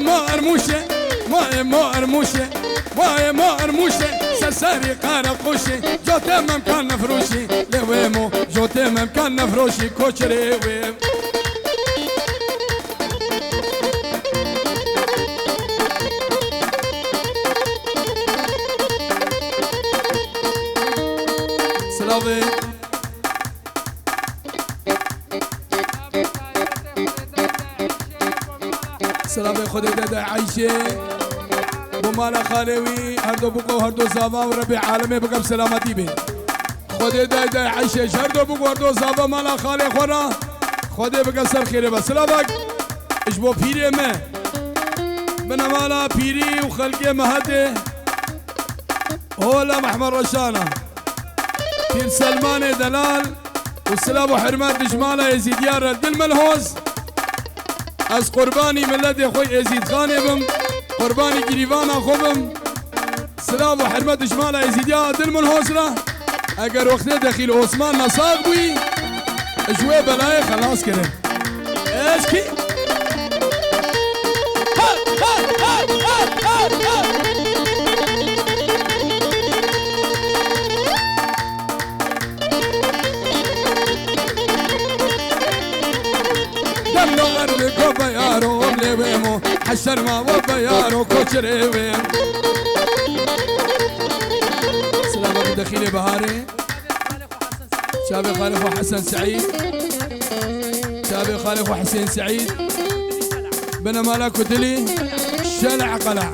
ما ارموشه ما ارموشه ما ارموشه سسری قرقوشه جوته ممکن نفروشی لویمو جوته ممکن نفروشی کوچری ویم سلاوی سلاوی خود داده عیشه بمالا خالوی هر دو بقو هر دو زابا و ربی عالمی بقم سلامتی بی خود داده عیشه هر دو بقو هر دو زابا مالا خالی خورا خود بقم سر خیره بس سلامک اشبو پیری میں من مالا پیری و خلقی مهده هولا محمد رشانه پیر سلمان دلال والسلام وحرمات دجماله يزيد يار الدل ملهوز از قرباني ملت خوي يزيد خاني بم قرباني قريبانا خوبم سلام وحرمات دجماله يزيد يار الدل ملهوز له اگر وقت دخيل عثمان نصاق بوي اجوه بلاي خلاص كده ايش كي دمنا غربك وبيارو ومليويمو حشر ما وبيارو كوشري ويم سلامة دخيلي بهاري شابي خالف وحسن سعيد شابي خالف وحسين سعيد بنا مالك ودلي شلع قلع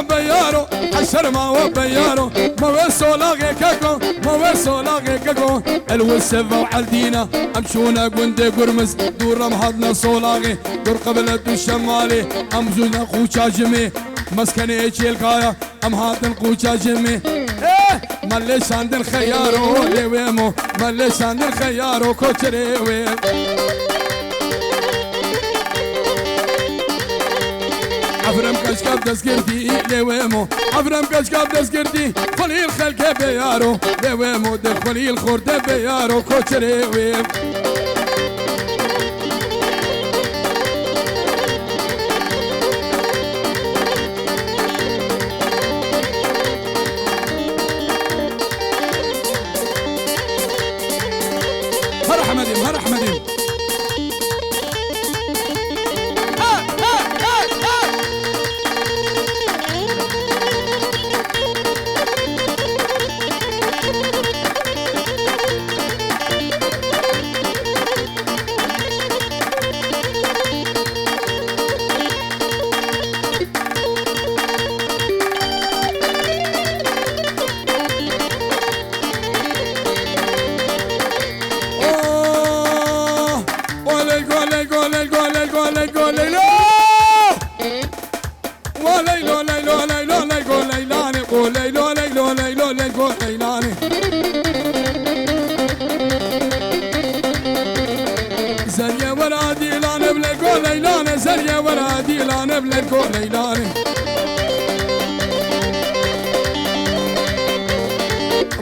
بيارو حشر ما وبيارو ما وسو لاغي كاكو ما وسو لاغي كاكو الوسفة وعالدينا امشونا قندي قرمز دور مهضنا صولاغي دور قبل الشمالي امزونا خوشا جمي مسكني ايشي القايا ام هاتن خوشا جمي ايه ماليش عند الخيارو ليويمو ماليش عند الخيارو كوتري ويم عفرم كشكاب دسكرتي لويمو عفرم كشكاب دسكرتي خليل خلق بيارو لويمو دخلي الخورد بيارو كوتري ويم هر احمدين هر احمدين زريا ورا ديلان بلكو ليلان زريا ورا ديلان بلكو ليلان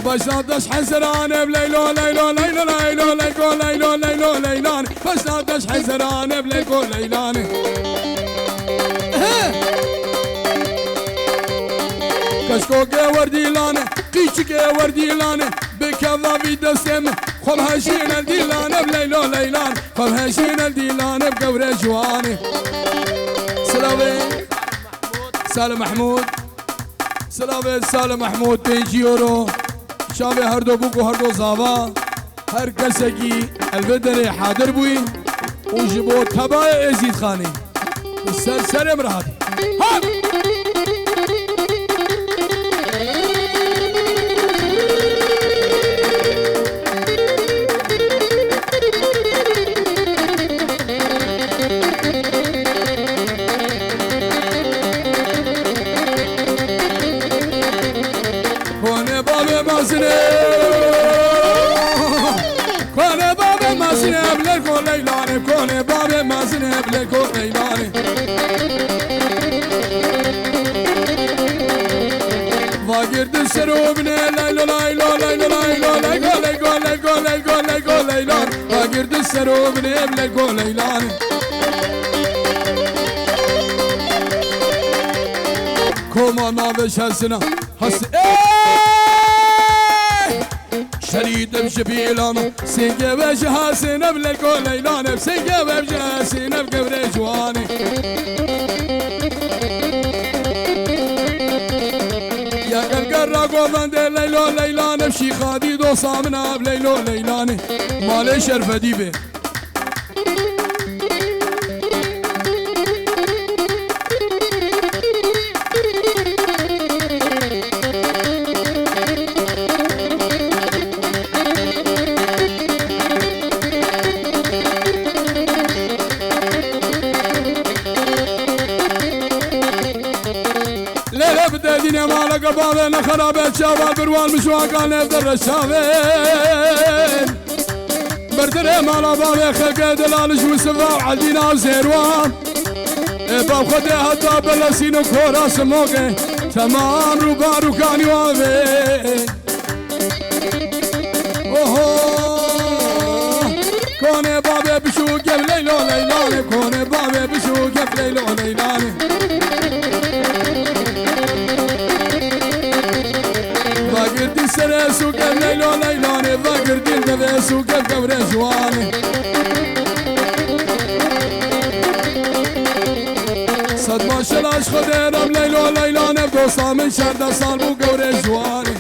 بشنطش حزران بليلو ليلو ليلو ليلو ليلو ليلو ليلو ليلان بشنطش حزران بلكو ليلان كشكو كي ورديلان قيش كي ورديلان بكذا في دسم خب هشين الديلان بليلو ليلان خب هشين الديلان بقوري جواني سلامي سالم محمود سلامي سالم محمود 5 يورو شابي هردو بوكو هردو زابا هر كسكي البدري حاضر بوي وجبو تبايا يزيد خاني السرسر مرهاتي كوني بابي ما سنب لكو ليلاني كوني بابي ما سنب لكو ليلاني واقرد السروبني ليلو ليلو ليلو ليلو ليلو ليلو ليلو ليلو ليلو ليلو واقرد السروبني بليلو ليلان كوما نابش هالسنة هس شريد بجبيلان سنجة بجها سنة بليلو ليلان سنجة بجها سنة بقبر جواني يا قلقرة قوضان دي ليلو ليلان بشي خادي دو صامنا بليلو ليلان مالي شرفة ديبه الدنيا مالك بابنا خرابات شباب بروال مشواقا نفدر الشابين بردر مالا بابي خلق دلالش وسفا وعدينا وزيروان باب خدي حتى بلسين وكورا سموكي تمام روبا روكاني وابي اوهو كوني بابي بشوق بليلو ليلاني كوني بابي بشوق بليلو ليلاني باقردي سري سوق الليلو ليلاني باقردي الدبي سوق القبر جواني صدمة شلاش خديرم ليلو ليلاني بدوسا من شرد صالبو قبر جواني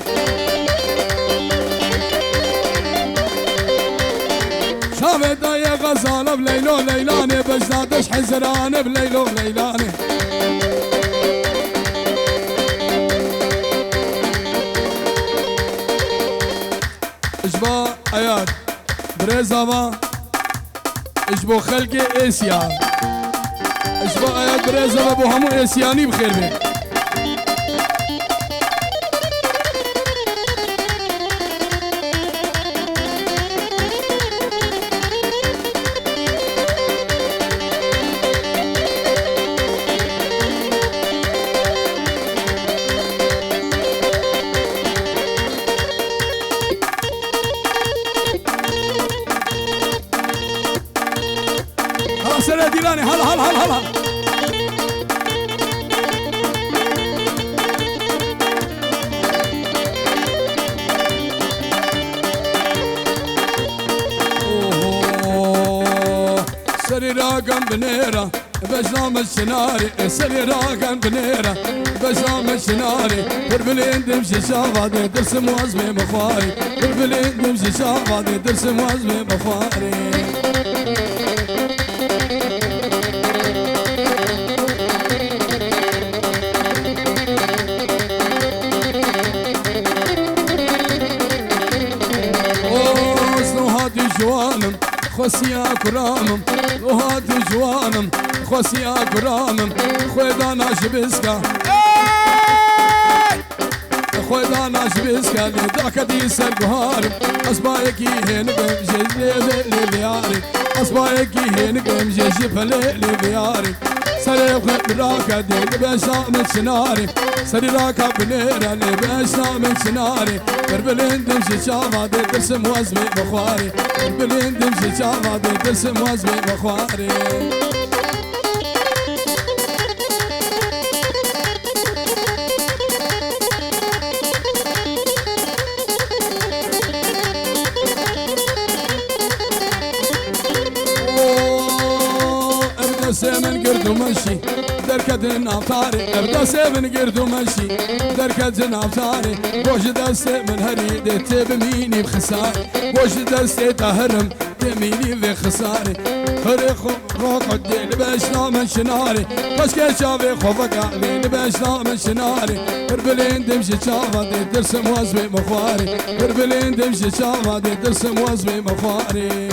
شافت دايا غزالة بليلو ليلاني بجدادش حزراني بليلو ليلاني اشبا اياد بريزاوا اشبو خلقي اسيا اشبا اياد بريزاوا بو همو اسياني بخير بي سري ديلاني هلا هلا هلا هلا سري راقم بنيرة بجرام الشناري سري راقم بنيرة بجرام الشناري بربلين دمشي شافادي درس موازمي مفاري بربلين دمشي شافادي درس موازمي مفاري جوانم خوسيا كرامم وهات جوانم خوسيا كرامم خويدانا شبسكا خويدانا شبسكا لداك دي سرقهارم أصبايكي هين بمجي لياري أصبايكي هين بمجي جفلي بياري سري براكا دي لباشا من شناري سري راكا بنيرا لباشا من شناري بربلين دمشي شافا دي ترسم وزمي بخواري بربلين دمشي شافا دي ترسم وزمي بخواري سيمن قردو مشي دركت النافطاري ابدا سيمن قردو مشي دركت النافطاري بوش دستي من هريدي تبميني بخساري بوش دستي تهرم تميني بخساري خري خوق الدين باشنا من شناري بشكي شافي خوفك علي باشنا من شناري بربلين دمشي شافا دي ترسم وزمي مخواري بربلين دمشي شافا دي ترسم وزمي مخواري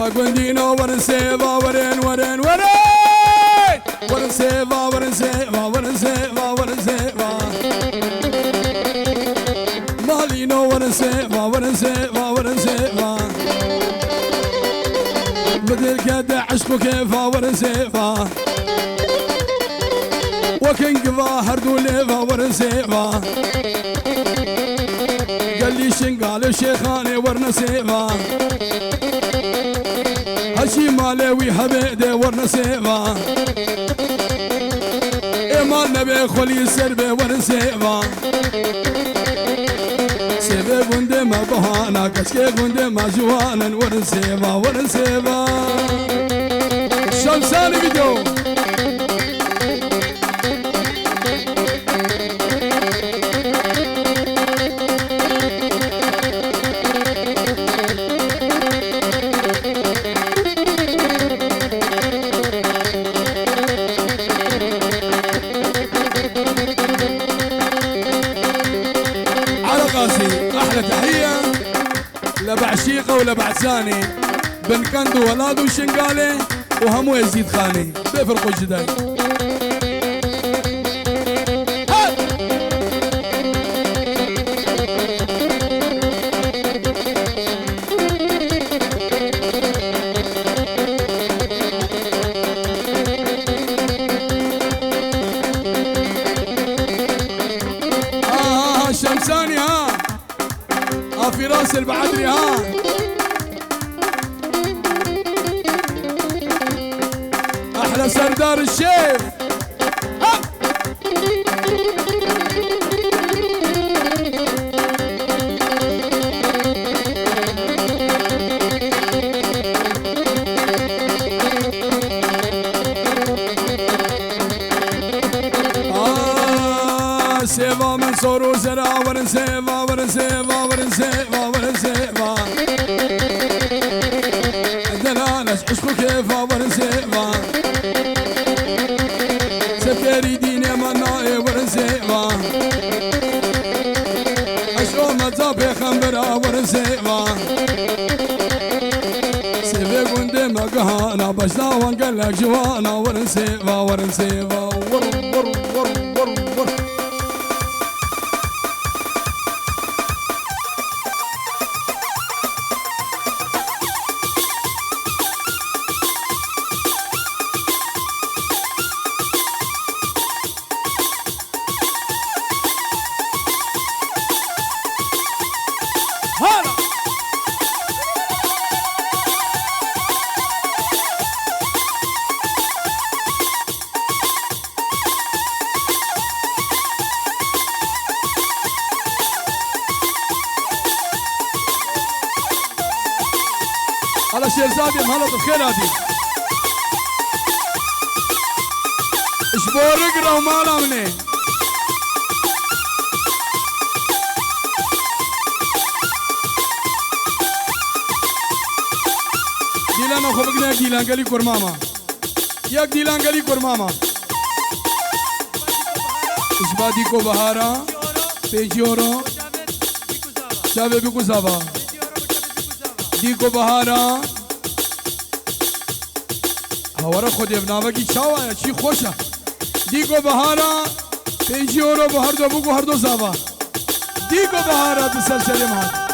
قندينو ورنسيفا ورن ورن ورن ورنسيفا ورنسيفا ورنسيفا ورنسيفا مالينو ورنسيفا ورنسيفا ورنسيفا بدل كده عشقو كيفا ورنسيفا وكن قضا هردو ليفا ورنسيفا قال لي شنقال الشيخاني ورنسيفا هشي مالوي حبيدي ورنسيفا إيمان نبي خلي سربي ورنسيفا سيبي قندي ما بهانا كشكي قندي ما جوانا ورنسيفا ورنسيفا شمساني فيديو احلى تحيه لبعشيقه ولبعساني بن كندو ولاد وشنقالي وهمو يزيد خاني بيفرقوا الجداي شمساني ها في راس البعدري ها احلى سردار الشيخ ها سيفا من صورو زرا ورنسيفا ورنسيفا ورنسيفا ورنسيفا دلالش عشقو كيفا ورنسيفا سكري ديني مناي ورنسيفا عشقو مزابي خمبرا ورنسيفا سيفي قندي مقهانا بشنا وانقلك جوانا ورنسيفا ورنسيفا ور ور ور ور ور على شيرزادي مهلا بخير هادي اشبورك رومانا مني ديلانا خوبقنا ديلان قالي كورماما ياك ديلان قالي كورماما اشبادي کو بهارا پیجورو شابه بيكو زابا ديكو بهارا هورا خود ابنامه کی چاوا چی خوشا ديكو بهارا پیجورو بهار دو بگو هر دو زابا ديكو بهارا بسلسله مات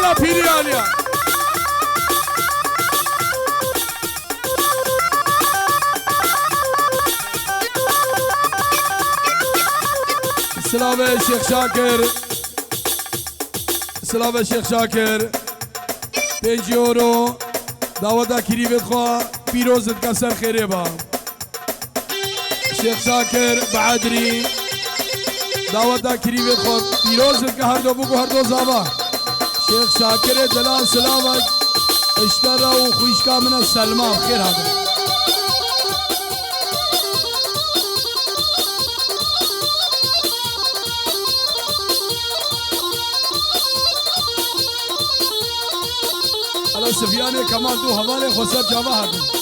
مالا پیریانیا سلام شیخ شاکر سلام شیخ شاکر 5 یورو دعوتا کریبت خواه پیروزت کا سر خیره با شیخ شاکر بعدری دعوتا کریبت خواه پیروزت کا هر دو بگو هر دو زابا شیخ شاکر دلال سلامت اشترا و خوشکا من السلمان خیر هذا سفیان کمال تو حوالے خسر جاوا ہاتھ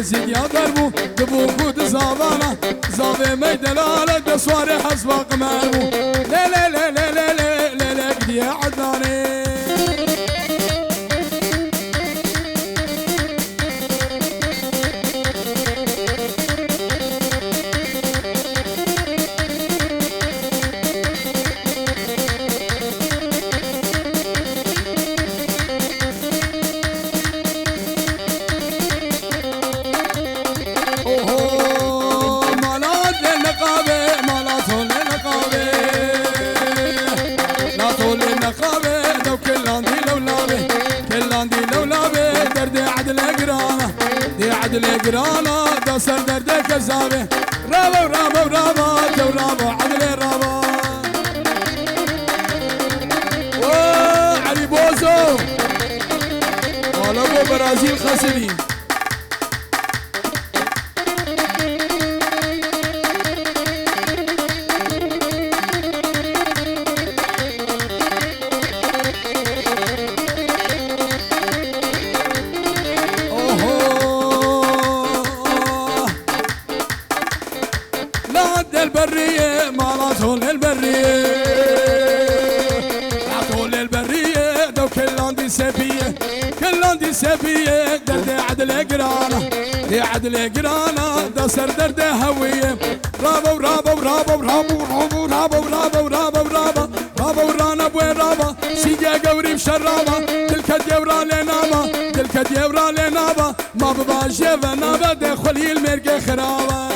زيد يا دربو دبوكو دزاوانا زاوي ميدلالة دسواري حسباق مالبو لا لا لا لا لا لا لا لا قد يا عدناني القرانة دوسر دردك الزابي رابا رابا رابا جو رابا عدل رابا علي بوزو والله برازيل خسري البرية ما طول البرية طول البرية دو كلان دي سبية درد عدل قرانة يا عدل قرانا دا سر درد هوية رابا ورابا ورابا ورابا ورابا ورابا ورابا ورابا ورابا رابا ورانا بوين رابا سيجا قوري بشرابا دلك ديورا لنابا دلك ديورا لنابا ما بباشي ونابا دخلي المرقى خرابا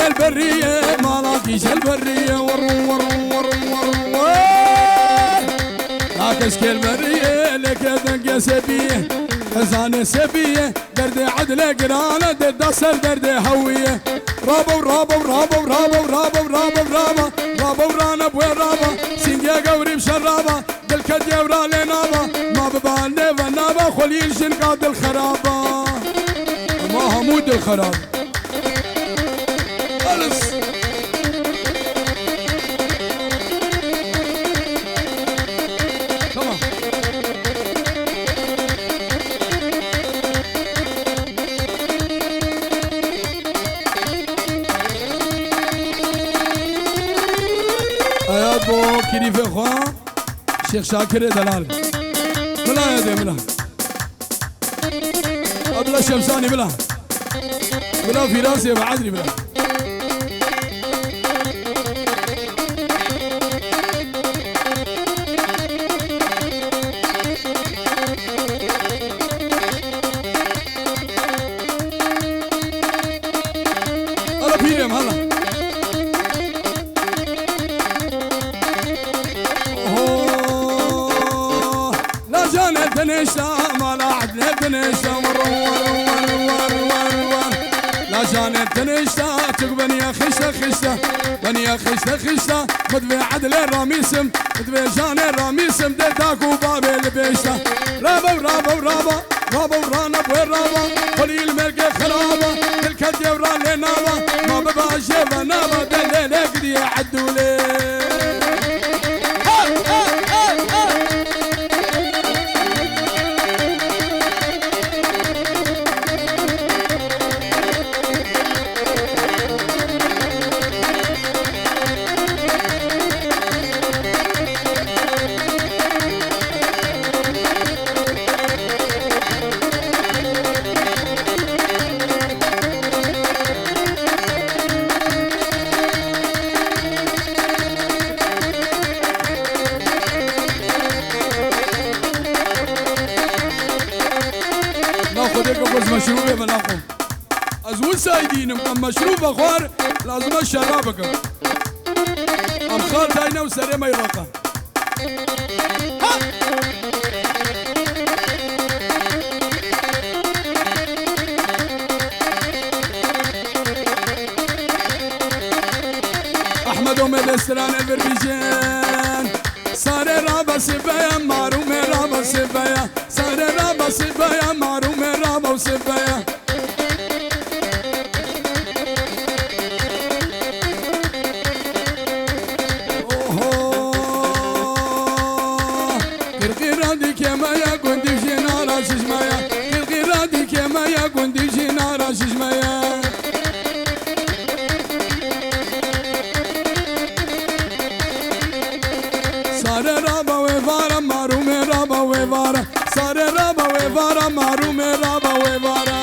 البرية ما لاقيش البرية ورو ورو ورو ورو لاكش البرية لك دنقة سبية خزانة سبية درد عدل قرانة درد سر درد هوية رابا ورابا ورابا ورابا ورابا ورابا ورابا رابا ورانا بوين رابا سنجا قوري بشرابا دلك ديورا لنابا ما ببالي ونابا خليل شنقاد الخرابا ما همود الخراب بو كريف اخوان شيخ شاكر دلال بلا يا دي بلا بلا شمساني بلا بلا فيراسي بعدني بلا هلا بيرم هلا دنيشة ما لا عدل دنيشة ور ور ور ور ور ور لا جانب دنيشة تقبل يا خشة خشة بني يا خشة خشة مدبي عدل الراميسم مدبي جان الراميسم دتاك وباب البيشة رابا ورابا ورابا رابا ورانا بوين رابا خلي الملك خرابة تلك الدورة لنابا ما بباشي ونابا دليل اقدي عدولي مشروبه بلاقو ازول سايدين ام مشروب اخوار لازم الشرابك ام خال داينا وسري ما يراقه احمد ام الاستران البربيجان صار رابا سبايا معروم رابا سبايا صار رابا سبايا معروم رابا وسبايا كرقيرادي كما يا كنتي جنارا شجمايا كرقيرادي كما يا كنتي جنارا شجمايا صار رابا وفارا معروم رابا وفارا صار رابا وفارا معروم رابا وفارا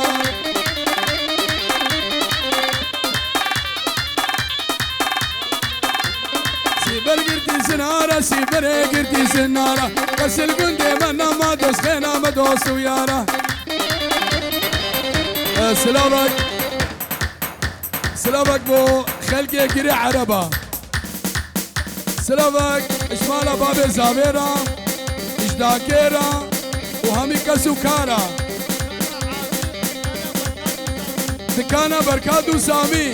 سيبر قرتي سنارة سيبر قرتي سنارة قسل قندي منا ما دوستينا ما دوست ويارا سلامك سلامك بو خلقي قري عربة سلامك اشمالا بابي زابيرا اشداكيرا وهمي كسوكارا دكانا بركادو سامي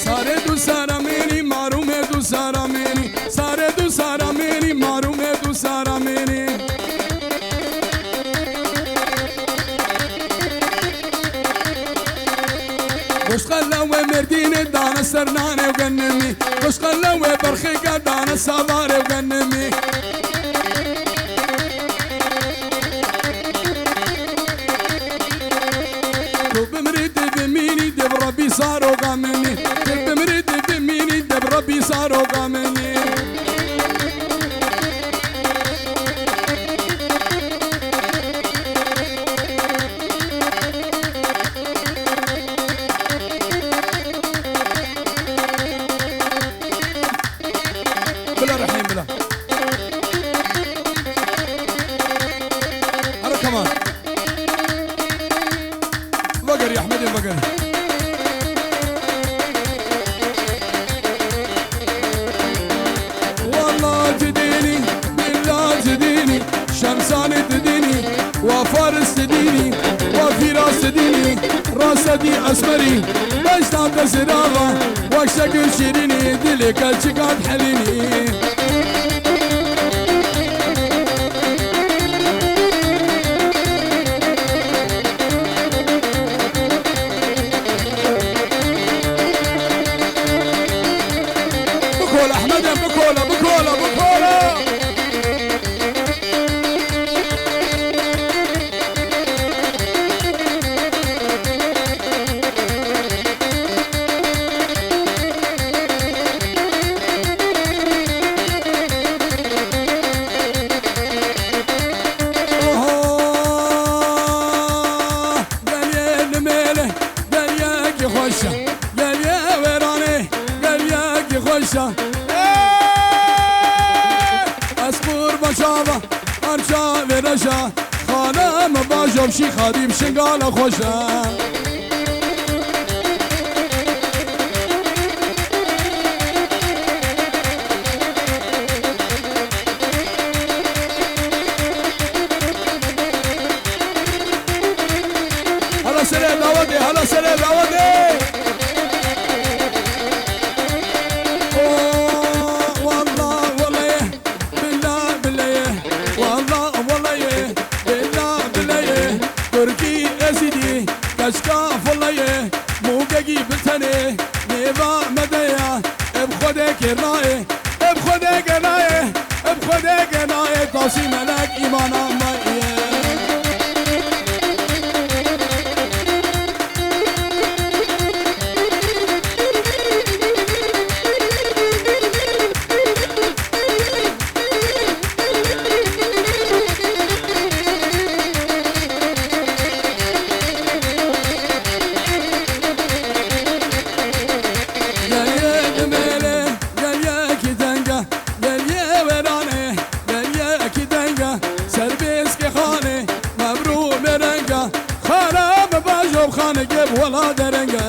ساره دو سرمینی معروم دو سرمینی ساره دو سرمینی معروم دو سرمینی خوشقلا و مردین دانه سرنانه و گنمی خوشقلا و برخی دانه سواره و گنمی تو بمرید بمینی دب ربی سارو غمنی تو بمرید بمینی دب ربی سارو غمنی بلا رحيم بلا هلا كمان بقر يا احمد البقر والله تديني بالله تديني شمساني تديني وفارس تديني وفراس تديني راسدي اسمري بجتان تسراغا وشك شيريني دلك الشقات حليني بكولا احمد بكولا بكولا بكولا اسبور بشابه ارشا ورشا خانم باجم شي خادم شنقال خوشا هلا سلام داودي هلا سلام داودي اشكاف والله مو بقي بتني نيفا مديا بخدك راي بخدك راي بخدك راي قاسي ملك ايمانا مايه خانه ولا درنگه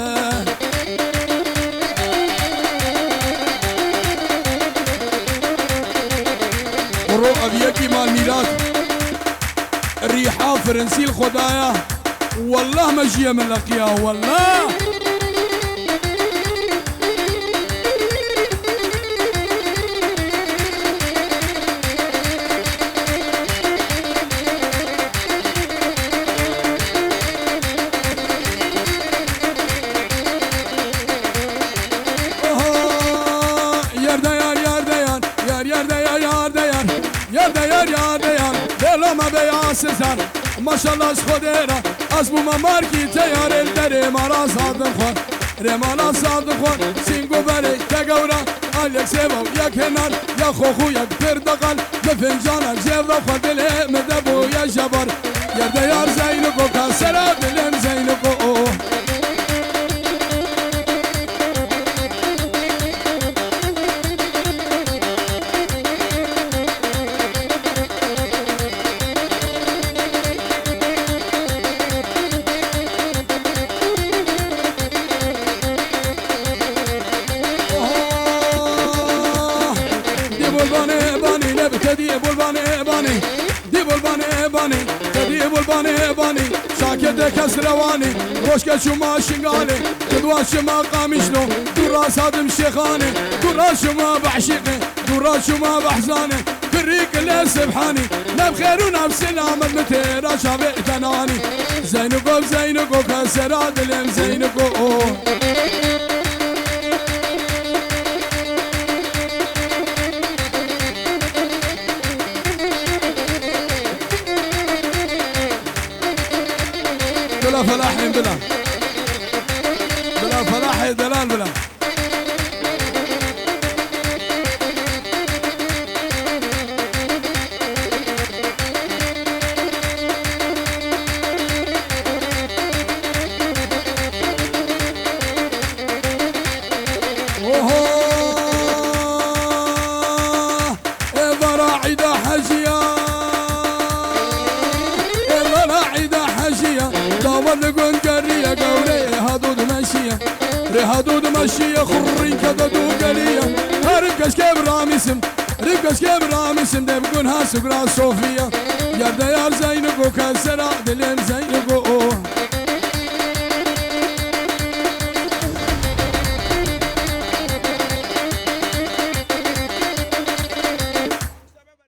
برو ابيكي مال ميلاد الريحة فرنسي الخدايا والله مجيه من لقياه والله ما بیاسزن ماشالله از خود را از بوم مارکی تیار الدری مرا صادم خون رمانا صادم خون سینگو بری تگورا آل یک سیبو یک هنر یا خوخو یک پردقل بفنجانا جیب را خود دل مدبو یا جبار یرده یار زینکو کسرا دلم زینکو بلبانه بانی نبتدی بلبانه بانی ديب الباني باني ديب الباني باني شاكد كسرواني روشك شما شنغالي تدوا شما قامشنو درا صادم شيخاني درا شما بعشقي درا شما بحزاني كريك اللي سبحاني نبخير ونفس الامل متيرا شافي تناني زينكو كسراد اليم زينكو بلا فلاح بلا فلاح دلال بلا هدود مشية خرين كددو قلية ربكش كيف رامسم ربكش كيف رامسم دبقونها سقرا صوفية يا ديار زينك وكسرة دلين